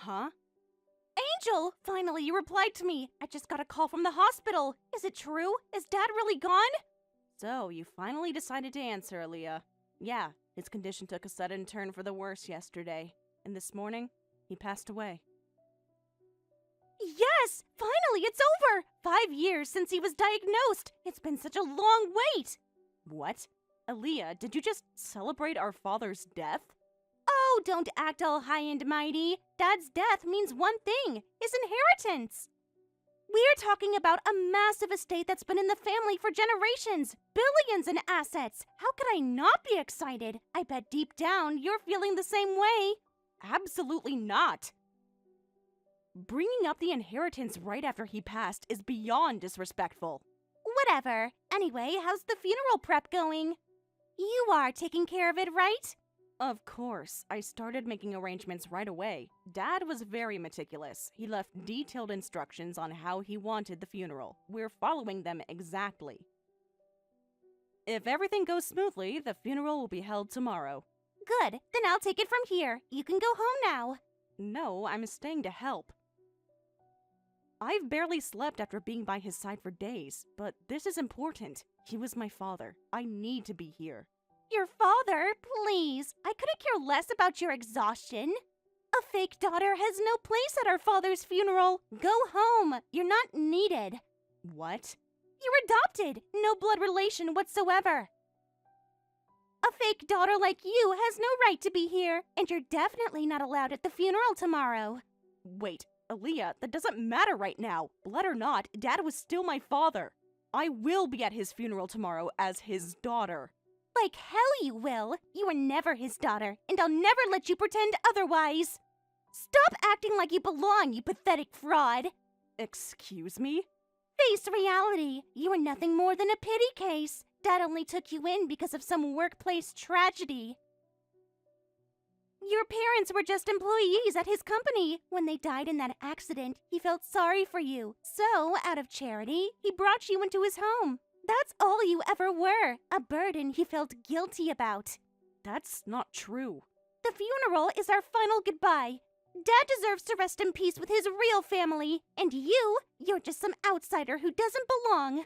Huh? Angel! Finally, you replied to me. I just got a call from the hospital. Is it true? Is Dad really gone? So, you finally decided to answer, Aaliyah. Yeah, his condition took a sudden turn for the worse yesterday. And this morning, he passed away. Yes! Finally, it's over! 5 years since he was diagnosed. It's been such a long wait. What? Aaliyah, did you just celebrate our father's death? Oh, don't act all high and mighty. Dad's death means one thing, his inheritance. We're talking about a massive estate that's been in the family for generations. Billions in assets. How could I not be excited? I bet deep down you're feeling the same way. Absolutely not. Bringing up the inheritance right after he passed is beyond disrespectful. Whatever. Anyway, how's the funeral prep going? You are taking care of it, right? Of course. I started making arrangements right away. Dad was very meticulous. He left detailed instructions on how he wanted the funeral. We're following them exactly. If everything goes smoothly, the funeral will be held tomorrow. Good. Then I'll take it from here. You can go home now. No, I'm staying to help. I've barely slept after being by his side for days, but this is important. He was my father. I need to be here. Your father? Please. I couldn't care less about your exhaustion. A fake daughter has no place at our father's funeral. Go home. You're not needed. What? You're adopted. No blood relation whatsoever. A fake daughter like you has no right to be here, and you're definitely not allowed at the funeral tomorrow. Wait, Aaliyah, that doesn't matter right now. Blood or not, Dad was still my father. I will be at his funeral tomorrow as his daughter. Like hell you will. You were never his daughter, and I'll never let you pretend otherwise. Stop acting like you belong, you pathetic fraud. Excuse me? Face reality. You are nothing more than a pity case. Dad only took you in because of some workplace tragedy. Your parents were just employees at his company. When they died in that accident, he felt sorry for you. So, out of charity, he brought you into his home. That's all you ever were, a burden he felt guilty about. That's not true. The funeral is our final goodbye. Dad deserves to rest in peace with his real family, and you're just some outsider who doesn't belong.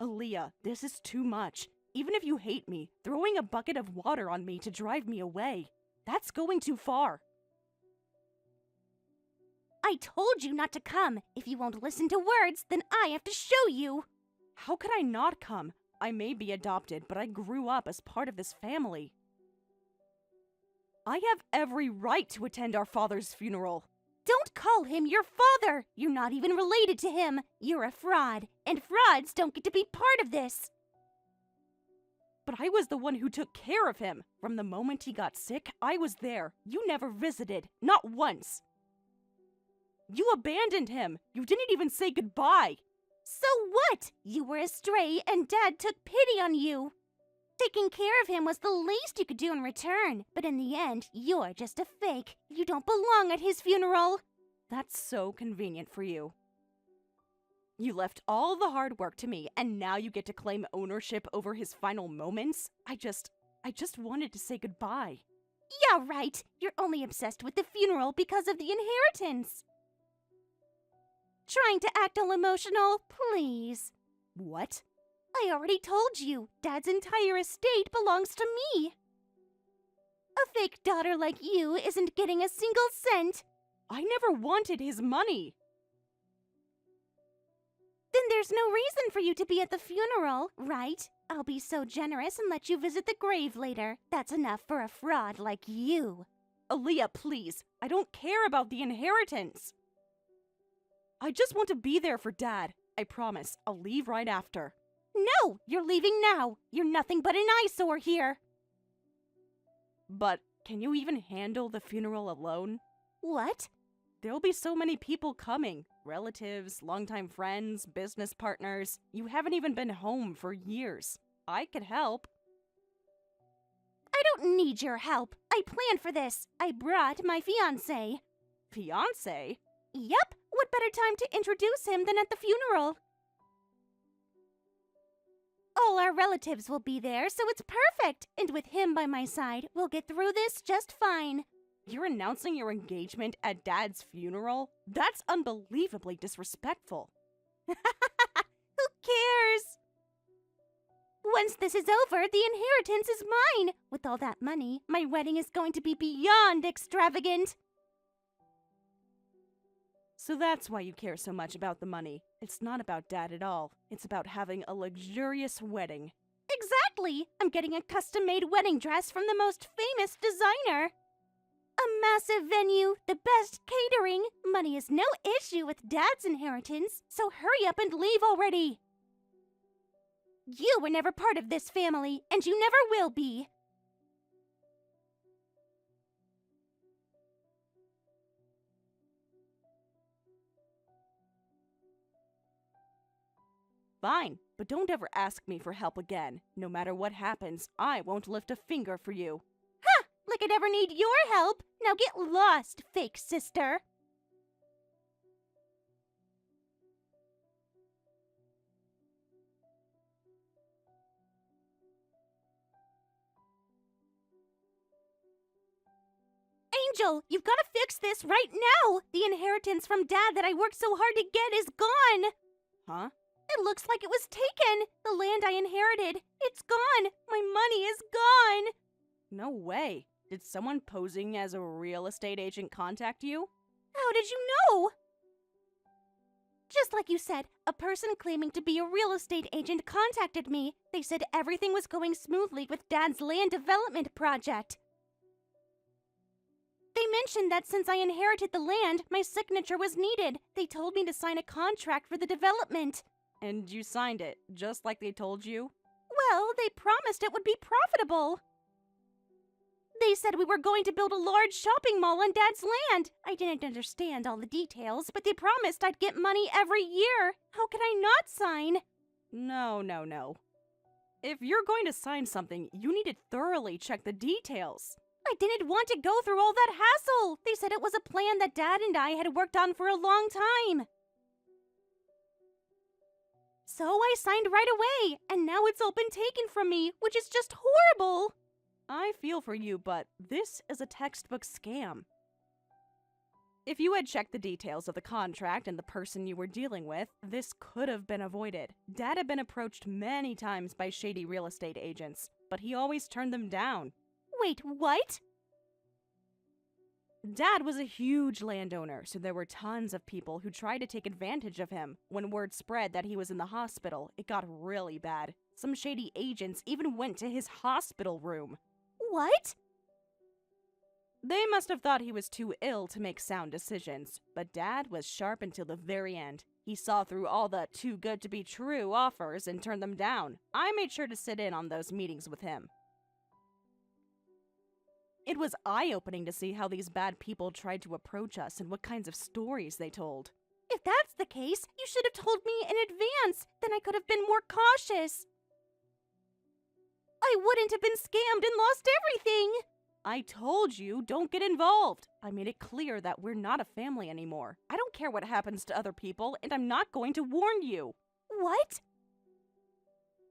Aaliyah, this is too much. Even if you hate me, throwing a bucket of water on me to drive me away, that's going too far. I told you not to come. If you won't listen to words, then I have to show you. How could I not come? I may be adopted, but I grew up as part of this family. I have every right to attend our father's funeral. Don't call him your father! You're not even related to him. You're a fraud, and frauds don't get to be part of this. But I was the one who took care of him. From the moment he got sick, I was there. You never visited, not once. You abandoned him. You didn't even say goodbye. So what? You were astray and Dad took pity on you. Taking care of him was the least you could do in return. But in the end, you're just a fake. You don't belong at his funeral. That's so convenient for you. You left all the hard work to me, and now you get to claim ownership over his final moments? I just wanted to say goodbye. Yeah, right. You're only obsessed with the funeral because of the inheritance. Trying to act all emotional, please. What? I already told you, Dad's entire estate belongs to me. A fake daughter like you isn't getting a single cent. I never wanted his money. Then there's no reason for you to be at the funeral, right? I'll be so generous and let you visit the grave later. That's enough for a fraud like you. Aaliyah, please. I don't care about the inheritance. I just want to be there for Dad. I promise. I'll leave right after. No! You're leaving now. You're nothing but an eyesore here. But can you even handle the funeral alone? What? There'll be so many people coming. Relatives, longtime friends, business partners. You haven't even been home for years. I could help. I don't need your help. I planned for this. I brought my fiancé. Fiancé? Yep. What better time to introduce him than at the funeral? All our relatives will be there, so it's perfect. And with him by my side, we'll get through this just fine. You're announcing your engagement at Dad's funeral? That's unbelievably disrespectful. Who cares? Once this is over, the inheritance is mine. With all that money, my wedding is going to be beyond extravagant. So that's why you care so much about the money. It's not about Dad at all. It's about having a luxurious wedding. Exactly! I'm getting a custom-made wedding dress from the most famous designer. A massive venue, the best catering. Money is no issue with Dad's inheritance, so hurry up and leave already. You were never part of this family, and you never will be. Fine, but don't ever ask me for help again. No matter what happens, I won't lift a finger for you. Ha! Like I'd ever need your help! Now get lost, fake sister! Angel, you've got to fix this right now! The inheritance from Dad that I worked so hard to get is gone! Huh? It looks like it was taken! The land I inherited, it's gone! My money is gone! No way. Did someone posing as a real estate agent contact you? How did you know? Just like you said, a person claiming to be a real estate agent contacted me. They said everything was going smoothly with Dad's land development project. They mentioned that since I inherited the land, my signature was needed. They told me to sign a contract for the development. And you signed it, just like they told you? Well, they promised it would be profitable. They said we were going to build a large shopping mall on Dad's land. I didn't understand all the details, but they promised I'd get money every year. How could I not sign? No. If you're going to sign something, you need to thoroughly check the details. I didn't want to go through all that hassle. They said it was a plan that Dad and I had worked on for a long time. So I signed right away, and now it's all been taken from me, which is just horrible. I feel for you, but this is a textbook scam. If you had checked the details of the contract and the person you were dealing with, this could have been avoided. Dad had been approached many times by shady real estate agents, but he always turned them down. Wait, what? Dad was a huge landowner, so there were tons of people who tried to take advantage of him. When word spread that he was in the hospital, it got really bad. Some shady agents even went to his hospital room. What? They must have thought he was too ill to make sound decisions, but Dad was sharp until the very end. He saw through all the too good to be true offers and turned them down. I made sure to sit in on those meetings with him. It was eye-opening to see how these bad people tried to approach us and what kinds of stories they told. If that's the case, you should have told me in advance. Then I could have been more cautious. I wouldn't have been scammed and lost everything. I told you, don't get involved. I made it clear that we're not a family anymore. I don't care what happens to other people, and I'm not going to warn you. What?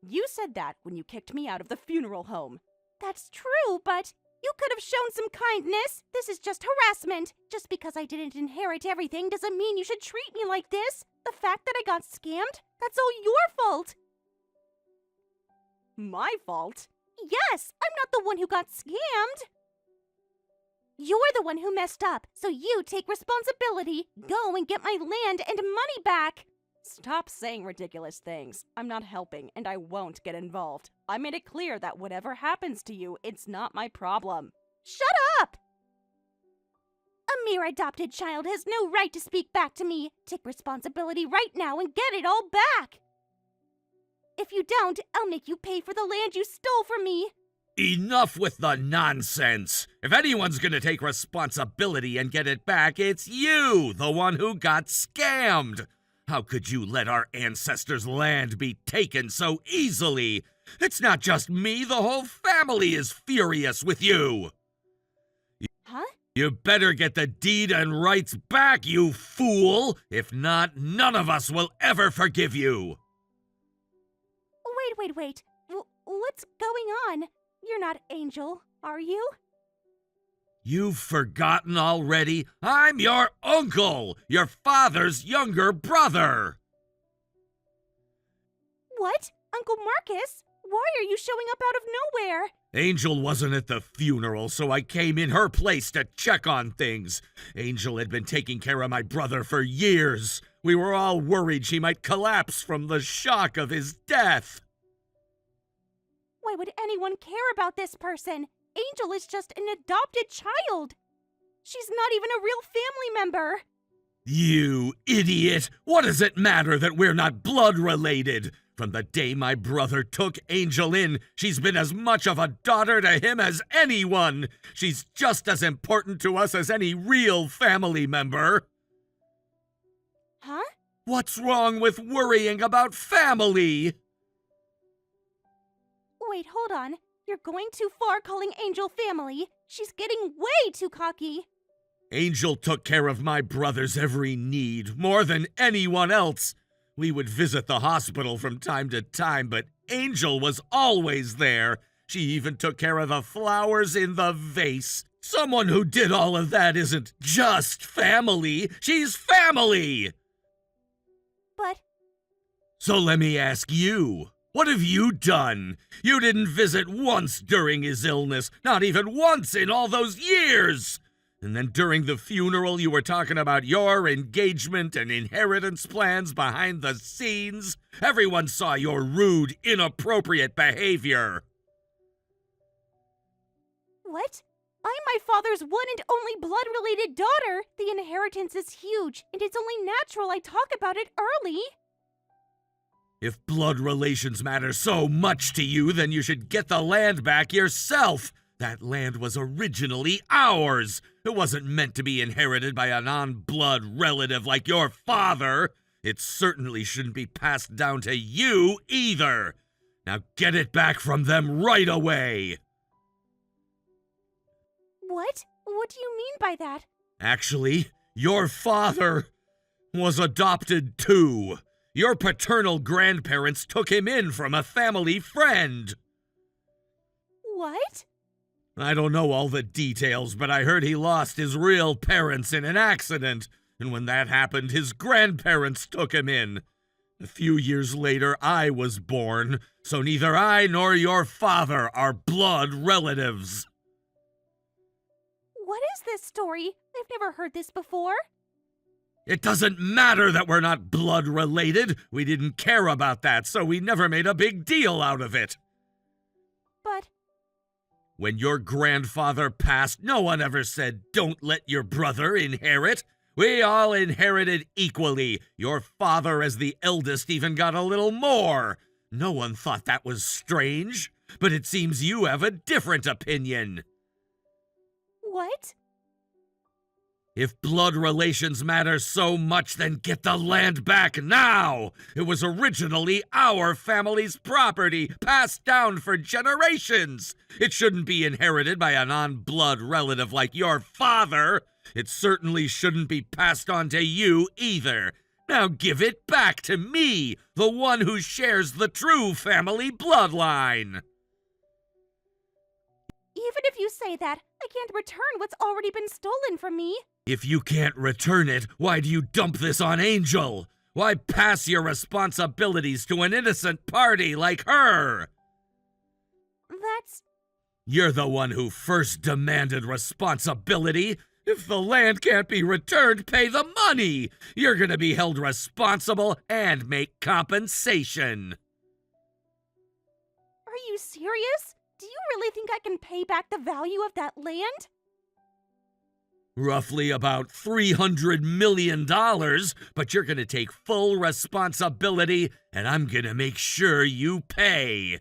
You said that when you kicked me out of the funeral home. That's true, but you could have shown some kindness. This is just harassment. Just because I didn't inherit everything doesn't mean you should treat me like this. The fact that I got scammed, that's all your fault. My fault? Yes, I'm not the one who got scammed. You're the one who messed up, so you take responsibility. Go and get my land and money back. Stop saying ridiculous things. I'm not helping, and I won't get involved. I made it clear that whatever happens to you, it's not my problem. Shut up! A mere adopted child has no right to speak back to me. Take responsibility right now and get it all back. If you don't, I'll make you pay for the land you stole from me. Enough with the nonsense! If anyone's gonna take responsibility and get it back, it's you, the one who got scammed! How could you let our ancestors' land be taken so easily? It's not just me, the whole family is furious with you! Huh? You better get the deed and rights back, you fool! If not, none of us will ever forgive you! Wait. What's going on? You're not Angel, are you? You've forgotten already? I'm your uncle, your father's younger brother. What? Uncle Marcus? Why are you showing up out of nowhere? Angel wasn't at the funeral, so I came in her place to check on things. Angel had been taking care of my brother for years. We were all worried she might collapse from the shock of his death. Why would anyone care about this person? Angel is just an adopted child. She's not even a real family member. You idiot! What does it matter that we're not blood related? From the day my brother took Angel in, she's been as much of a daughter to him as anyone. She's just as important to us as any real family member. Huh? What's wrong with worrying about family? Wait, hold on. You're going too far calling Angel family. She's getting way too cocky. Angel took care of my brother's every need, more than anyone else. We would visit the hospital from time to time, but Angel was always there. She even took care of the flowers in the vase. Someone who did all of that isn't just family. She's family! But... So let me ask you, what have you done? You didn't visit once during his illness, not even once in all those years! And then during the funeral, you were talking about your engagement and inheritance plans behind the scenes. Everyone saw your rude, inappropriate behavior. What? I'm my father's one and only blood-related daughter. The inheritance is huge, and it's only natural I talk about it early. If blood relations matter so much to you, then you should get the land back yourself. That land was originally ours. It wasn't meant to be inherited by a non-blood relative like your father. It certainly shouldn't be passed down to you either. Now get it back from them right away. What? What do you mean by that? Actually, your father was adopted too. Your paternal grandparents took him in from a family friend. What? I don't know all the details, but I heard he lost his real parents in an accident, and when that happened, his grandparents took him in. A few years later, I was born, so neither I nor your father are blood relatives. What is this story? I've never heard this before. It doesn't matter that we're not blood related. We didn't care about that, so we never made a big deal out of it. But... When your grandfather passed, no one ever said, "Don't let your brother inherit." We all inherited equally. Your father, as the eldest, even got a little more. No one thought that was strange, but it seems you have a different opinion. What? If blood relations matter so much, then get the land back now! It was originally our family's property, passed down for generations! It shouldn't be inherited by a non-blood relative like your father! It certainly shouldn't be passed on to you either! Now give it back to me, the one who shares the true family bloodline! Even if you say that, I can't return what's already been stolen from me. If you can't return it, why do you dump this on Angel? Why pass your responsibilities to an innocent party like her? That's... You're the one who first demanded responsibility. If the land can't be returned, pay the money. You're gonna be held responsible and make compensation. Are you serious? Do you really think I can pay back the value of that land? Roughly about $300 million, but you're gonna take full responsibility, and I'm gonna make sure you pay.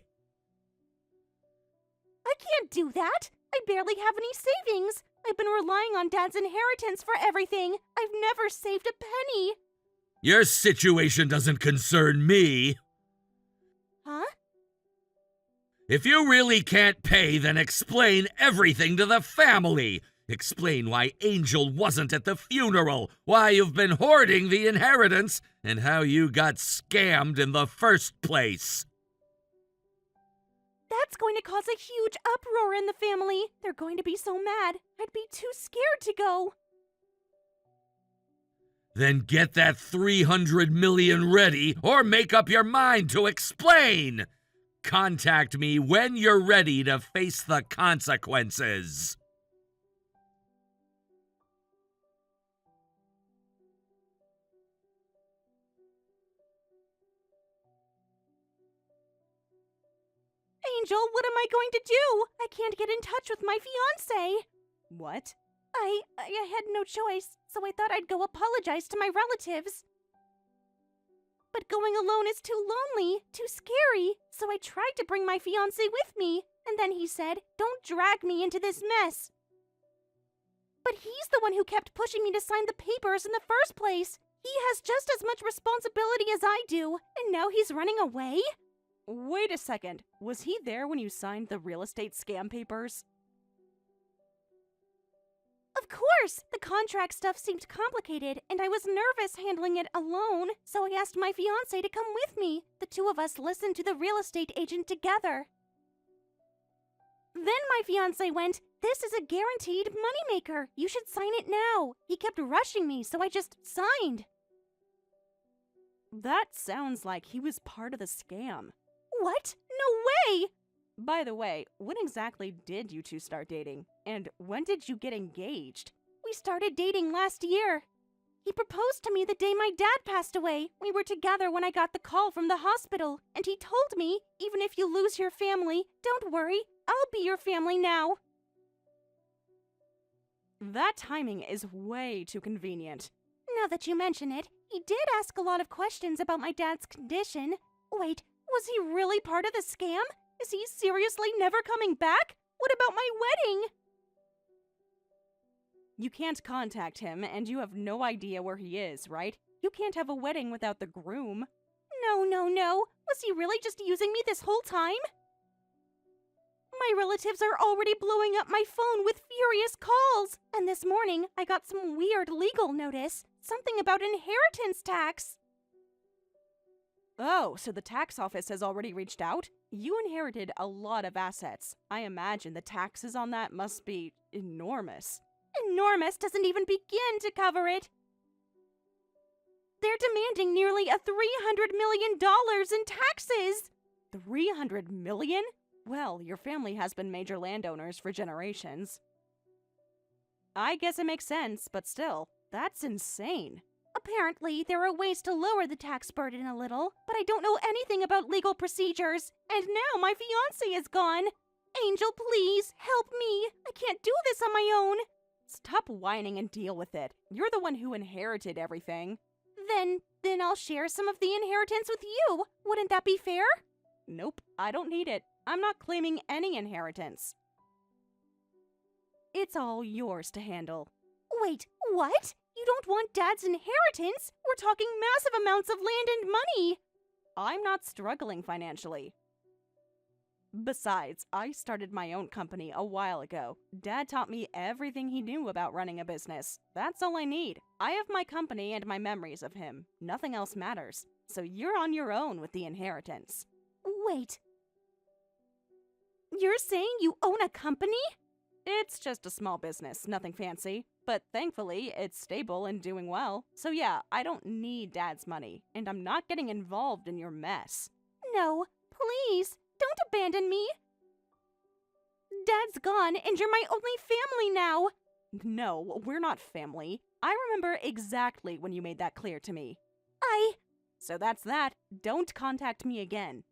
I can't do that. I barely have any savings. I've been relying on Dad's inheritance for everything. I've never saved a penny. Your situation doesn't concern me. Huh? If you really can't pay, then explain everything to the family. Explain why Angel wasn't at the funeral, why you've been hoarding the inheritance, and how you got scammed in the first place. That's going to cause a huge uproar in the family. They're going to be so mad. I'd be too scared to go. Then get that 300 million ready or make up your mind to explain. Contact me when you're ready to face the consequences. Angel, what am I going to do? I can't get in touch with my fiancé. What? I had no choice, so I thought I'd go apologize to my relatives. But going alone is too lonely, too scary, so I tried to bring my fiancé with me, and then he said, "Don't drag me into this mess." But he's the one who kept pushing me to sign the papers in the first place. He has just as much responsibility as I do, and now he's running away? Wait a second, was he there when you signed the real estate scam papers? Of course! The contract stuff seemed complicated, and I was nervous handling it alone, so I asked my fiancé to come with me. The two of us listened to the real estate agent together. Then my fiancé went, "This is a guaranteed moneymaker. You should sign it now." He kept rushing me, so I just signed. That sounds like he was part of the scam. What? No way! By the way, when exactly did you two start dating? And when did you get engaged? We started dating last year. He proposed to me the day my dad passed away. We were together when I got the call from the hospital, and he told me, "Even if you lose your family, don't worry, I'll be your family now." That timing is way too convenient. Now that you mention it, he did ask a lot of questions about my dad's condition. Wait, was he really part of the scam? Is he seriously never coming back? What about my wedding? You can't contact him, and you have no idea where he is, right? You can't have a wedding without the groom. No. Was he really just using me this whole time? My relatives are already blowing up my phone with furious calls. And this morning, I got some weird legal notice. Something about inheritance tax. Oh, so the tax office has already reached out? You inherited a lot of assets. I imagine the taxes on that must be enormous. Enormous doesn't even begin to cover it. They're demanding nearly $300 million in taxes. 300 million? Well, your family has been major landowners for generations. I guess it makes sense, but still, that's insane. Apparently, there are ways to lower the tax burden a little, but I don't know anything about legal procedures. And now my fiancé is gone. Angel, please, help me. I can't do this on my own. Stop whining and deal with it. You're the one who inherited everything. Then I'll share some of the inheritance with you. Wouldn't that be fair? Nope, I don't need it. I'm not claiming any inheritance. It's all yours to handle. Wait, what? You don't want Dad's inheritance? We're talking massive amounts of land and money. I'm not struggling financially. Besides, I started my own company a while ago. Dad taught me everything he knew about running a business. That's all I need. I have my company and my memories of him. Nothing else matters. So you're on your own with the inheritance. Wait. You're saying you own a company? It's just a small business, nothing fancy. But thankfully, it's stable and doing well. So yeah, I don't need Dad's money, and I'm not getting involved in your mess. No, please, don't abandon me. Dad's gone, and you're my only family now. No, we're not family. I remember exactly when you made that clear to me. So that's that. Don't contact me again.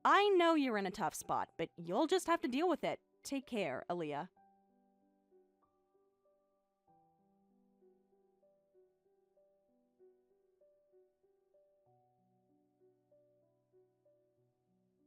I know you're in a tough spot, but you'll just have to deal with it. Take care, Aaliyah.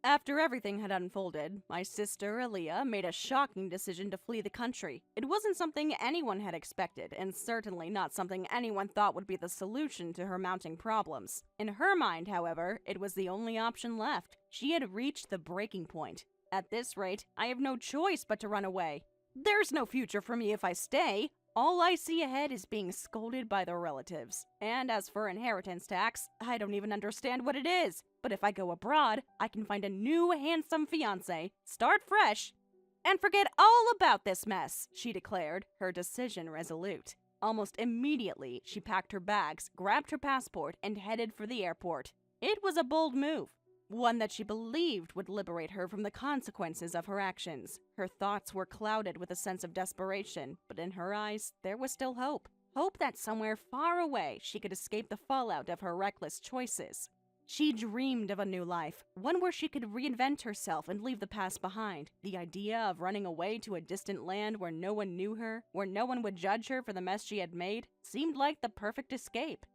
After everything had unfolded, my sister, Aaliyah, made a shocking decision to flee the country. It wasn't something anyone had expected, and certainly not something anyone thought would be the solution to her mounting problems. In her mind, however, it was the only option left. She had reached the breaking point. At this rate, I have no choice but to run away. There's no future for me if I stay. All I see ahead is being scolded by their relatives. And as for inheritance tax, I don't even understand what it is. But if I go abroad, I can find a new handsome fiancé, start fresh, and forget all about this mess, she declared, her decision resolute. Almost immediately, she packed her bags, grabbed her passport, and headed for the airport. It was a bold move, one that she believed would liberate her from the consequences of her actions. Her thoughts were clouded with a sense of desperation, but in her eyes, there was still hope. Hope that somewhere far away she could escape the fallout of her reckless choices. She dreamed of a new life, one where she could reinvent herself and leave the past behind. The idea of running away to a distant land where no one knew her, where no one would judge her for the mess she had made, seemed like the perfect escape.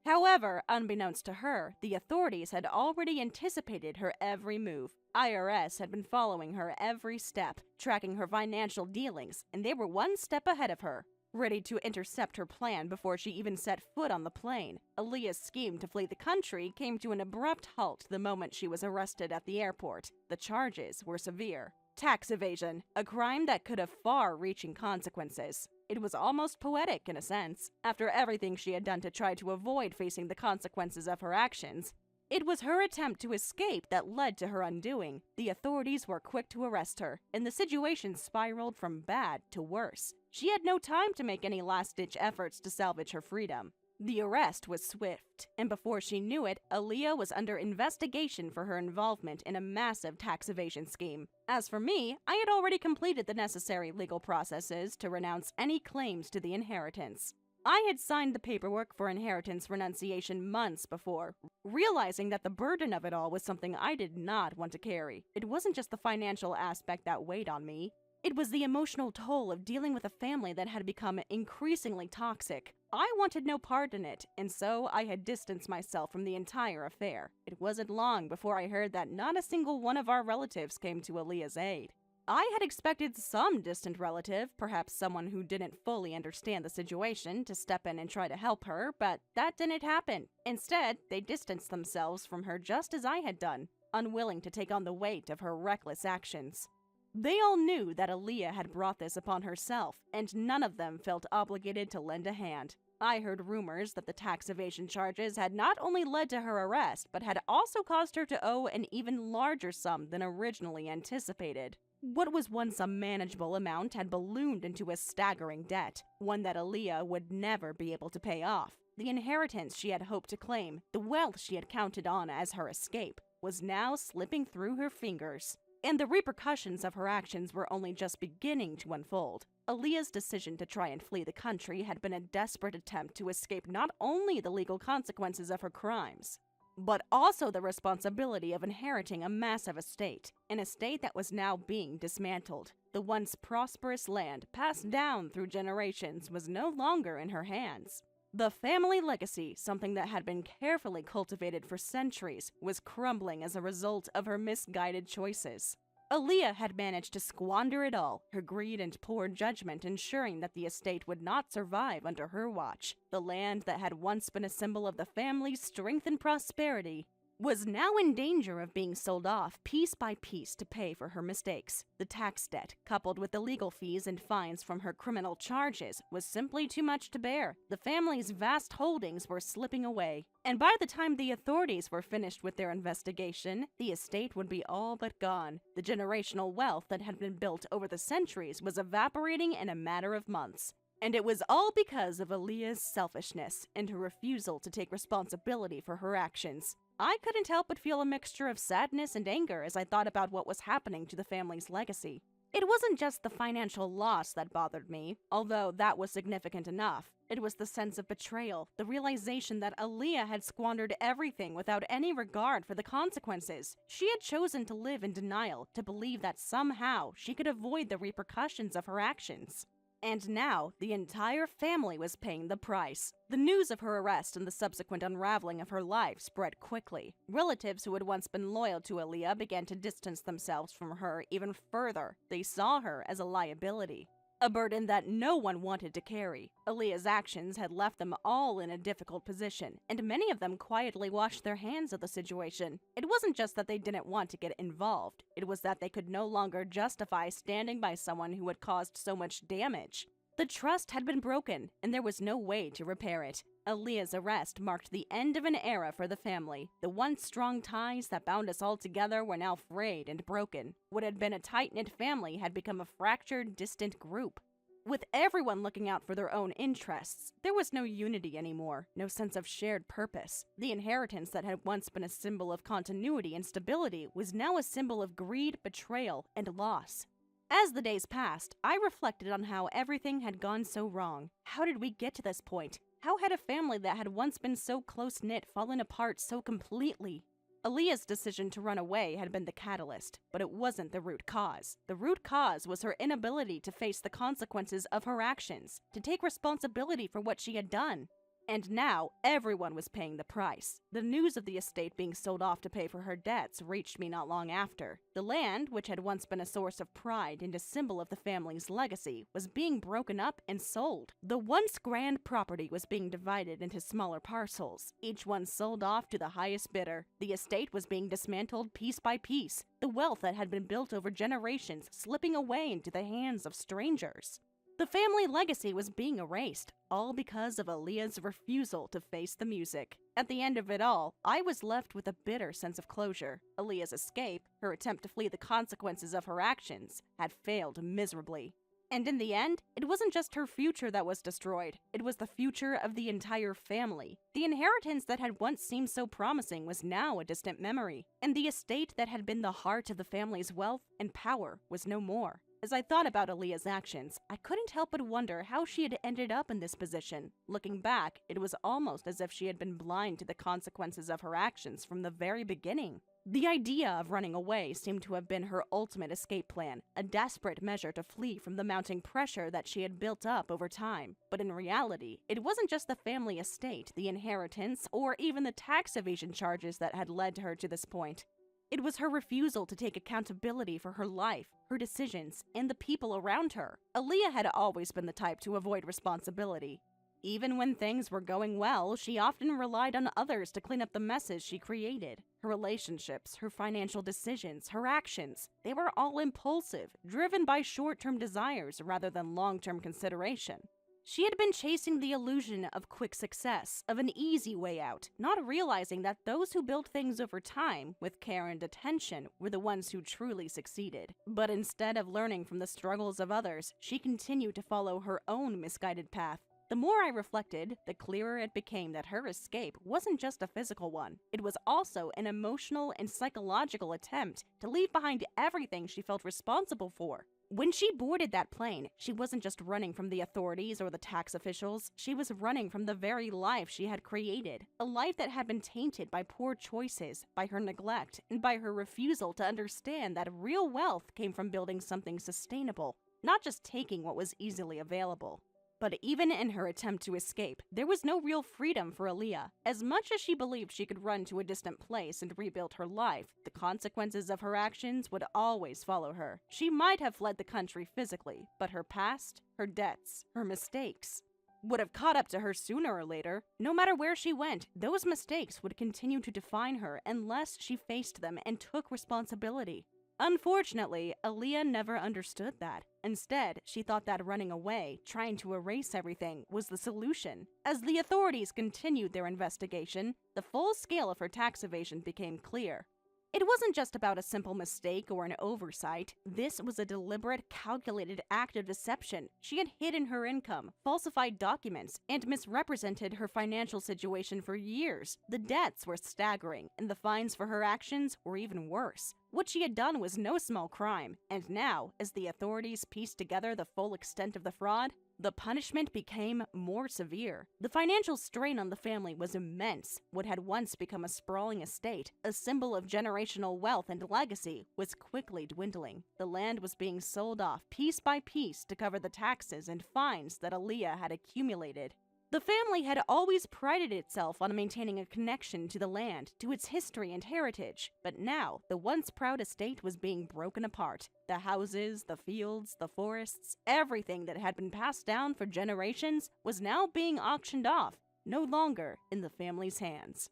However, unbeknownst to her, the authorities had already anticipated her every move. IRS had been following her every step, tracking her financial dealings, and they were one step ahead of her, ready to intercept her plan before she even set foot on the plane. Aaliyah's scheme to flee the country came to an abrupt halt the moment she was arrested at the airport. The charges were severe. Tax evasion, a crime that could have far-reaching consequences. It was almost poetic in a sense. After everything she had done to try to avoid facing the consequences of her actions, it was her attempt to escape that led to her undoing. The authorities were quick to arrest her, and the situation spiraled from bad to worse. She had no time to make any last-ditch efforts to salvage her freedom. The arrest was swift, and before she knew it, Aaliyah was under investigation for her involvement in a massive tax evasion scheme. As for me, I had already completed the necessary legal processes to renounce any claims to the inheritance. I had signed the paperwork for inheritance renunciation months before, realizing that the burden of it all was something I did not want to carry. It wasn't just the financial aspect that weighed on me. It was the emotional toll of dealing with a family that had become increasingly toxic. I wanted no part in it, and so I had distanced myself from the entire affair. It wasn't long before I heard that not a single one of our relatives came to Aaliyah's aid. I had expected some distant relative, perhaps someone who didn't fully understand the situation, to step in and try to help her, but that didn't happen. Instead, they distanced themselves from her just as I had done, unwilling to take on the weight of her reckless actions. They all knew that Aaliyah had brought this upon herself, and none of them felt obligated to lend a hand. I heard rumors that the tax evasion charges had not only led to her arrest, but had also caused her to owe an even larger sum than originally anticipated. What was once a manageable amount had ballooned into a staggering debt, one that Aaliyah would never be able to pay off. The inheritance she had hoped to claim, the wealth she had counted on as her escape, was now slipping through her fingers. And the repercussions of her actions were only just beginning to unfold. Aaliyah's decision to try and flee the country had been a desperate attempt to escape not only the legal consequences of her crimes, but also the responsibility of inheriting a massive estate, an estate that was now being dismantled. The once prosperous land, passed down through generations, was no longer in her hands. The family legacy, something that had been carefully cultivated for centuries, was crumbling as a result of her misguided choices. Aaliyah had managed to squander it all, her greed and poor judgment ensuring that the estate would not survive under her watch. The land that had once been a symbol of the family's strength and prosperity was now in danger of being sold off piece by piece to pay for her mistakes. The tax debt, coupled with the legal fees and fines from her criminal charges, was simply too much to bear. The family's vast holdings were slipping away, and by the time the authorities were finished with their investigation, the estate would be all but gone. The generational wealth that had been built over the centuries was evaporating in a matter of months. And it was all because of Aaliyah's selfishness and her refusal to take responsibility for her actions. I couldn't help but feel a mixture of sadness and anger as I thought about what was happening to the family's legacy. It wasn't just the financial loss that bothered me, although that was significant enough. It was the sense of betrayal, the realization that Aaliyah had squandered everything without any regard for the consequences. She had chosen to live in denial, to believe that somehow she could avoid the repercussions of her actions. And now, the entire family was paying the price. The news of her arrest and the subsequent unraveling of her life spread quickly. Relatives who had once been loyal to Aaliyah began to distance themselves from her even further. They saw her as a liability, a burden that no one wanted to carry. Aaliyah's actions had left them all in a difficult position, and many of them quietly washed their hands of the situation. It wasn't just that they didn't want to get involved, it was that they could no longer justify standing by someone who had caused so much damage. The trust had been broken, and there was no way to repair it. Aaliyah's arrest marked the end of an era for the family. The once strong ties that bound us all together were now frayed and broken. What had been a tight-knit family had become a fractured, distant group. With everyone looking out for their own interests, there was no unity anymore, no sense of shared purpose. The inheritance that had once been a symbol of continuity and stability was now a symbol of greed, betrayal, and loss. As the days passed, I reflected on how everything had gone so wrong. How did we get to this point? How had a family that had once been so close-knit fallen apart so completely? Aaliyah's decision to run away had been the catalyst, but it wasn't the root cause. The root cause was her inability to face the consequences of her actions, to take responsibility for what she had done. And now, everyone was paying the price. The news of the estate being sold off to pay for her debts reached me not long after. The land, which had once been a source of pride and a symbol of the family's legacy, was being broken up and sold. The once grand property was being divided into smaller parcels, each one sold off to the highest bidder. The estate was being dismantled piece by piece, the wealth that had been built over generations slipping away into the hands of strangers. The family legacy was being erased, all because of Aaliyah's refusal to face the music. At the end of it all, I was left with a bitter sense of closure. Aaliyah's escape, her attempt to flee the consequences of her actions, had failed miserably. And in the end, it wasn't just her future that was destroyed, it was the future of the entire family. The inheritance that had once seemed so promising was now a distant memory, and the estate that had been the heart of the family's wealth and power was no more. As I thought about Aaliyah's actions, I couldn't help but wonder how she had ended up in this position. Looking back, it was almost as if she had been blind to the consequences of her actions from the very beginning. The idea of running away seemed to have been her ultimate escape plan, a desperate measure to flee from the mounting pressure that she had built up over time. But in reality, it wasn't just the family estate, the inheritance, or even the tax evasion charges that had led her to this point. It was her refusal to take accountability for her life, her decisions, and the people around her. Aaliyah had always been the type to avoid responsibility. Even when things were going well, she often relied on others to clean up the messes she created. Her relationships, her financial decisions, her actions, they were all impulsive, driven by short-term desires rather than long-term consideration. She had been chasing the illusion of quick success, of an easy way out, not realizing that those who built things over time, with care and attention, were the ones who truly succeeded. But instead of learning from the struggles of others, she continued to follow her own misguided path. The more I reflected, the clearer it became that her escape wasn't just a physical one. It was also an emotional and psychological attempt to leave behind everything she felt responsible for. When she boarded that plane, she wasn't just running from the authorities or the tax officials, she was running from the very life she had created. A life that had been tainted by poor choices, by her neglect, and by her refusal to understand that real wealth came from building something sustainable, not just taking what was easily available. But even in her attempt to escape, there was no real freedom for Aaliyah. As much as she believed she could run to a distant place and rebuild her life, the consequences of her actions would always follow her. She might have fled the country physically, but her past, her debts, her mistakes would have caught up to her sooner or later. No matter where she went, those mistakes would continue to define her unless she faced them and took responsibility. Unfortunately, Aaliyah never understood that. Instead, she thought that running away, trying to erase everything, was the solution. As the authorities continued their investigation, the full scale of her tax evasion became clear. It wasn't just about a simple mistake or an oversight. This was a deliberate, calculated act of deception. She had hidden her income, falsified documents, and misrepresented her financial situation for years. The debts were staggering, and the fines for her actions were even worse. What she had done was no small crime, and now, as the authorities pieced together the full extent of the fraud, the punishment became more severe. The financial strain on the family was immense. What had once become a sprawling estate, a symbol of generational wealth and legacy, was quickly dwindling. The land was being sold off piece by piece to cover the taxes and fines that Aaliyah had accumulated. The family had always prided itself on maintaining a connection to the land, to its history and heritage, but now the once proud estate was being broken apart. The houses, the fields, the forests, everything that had been passed down for generations was now being auctioned off, no longer in the family's hands.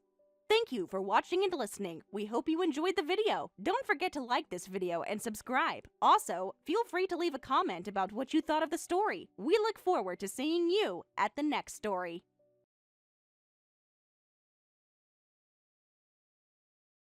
Thank you for watching and listening. We hope you enjoyed the video. Don't forget to like this video and subscribe. Also, feel free to leave a comment about what you thought of the story. We look forward to seeing you at the next story.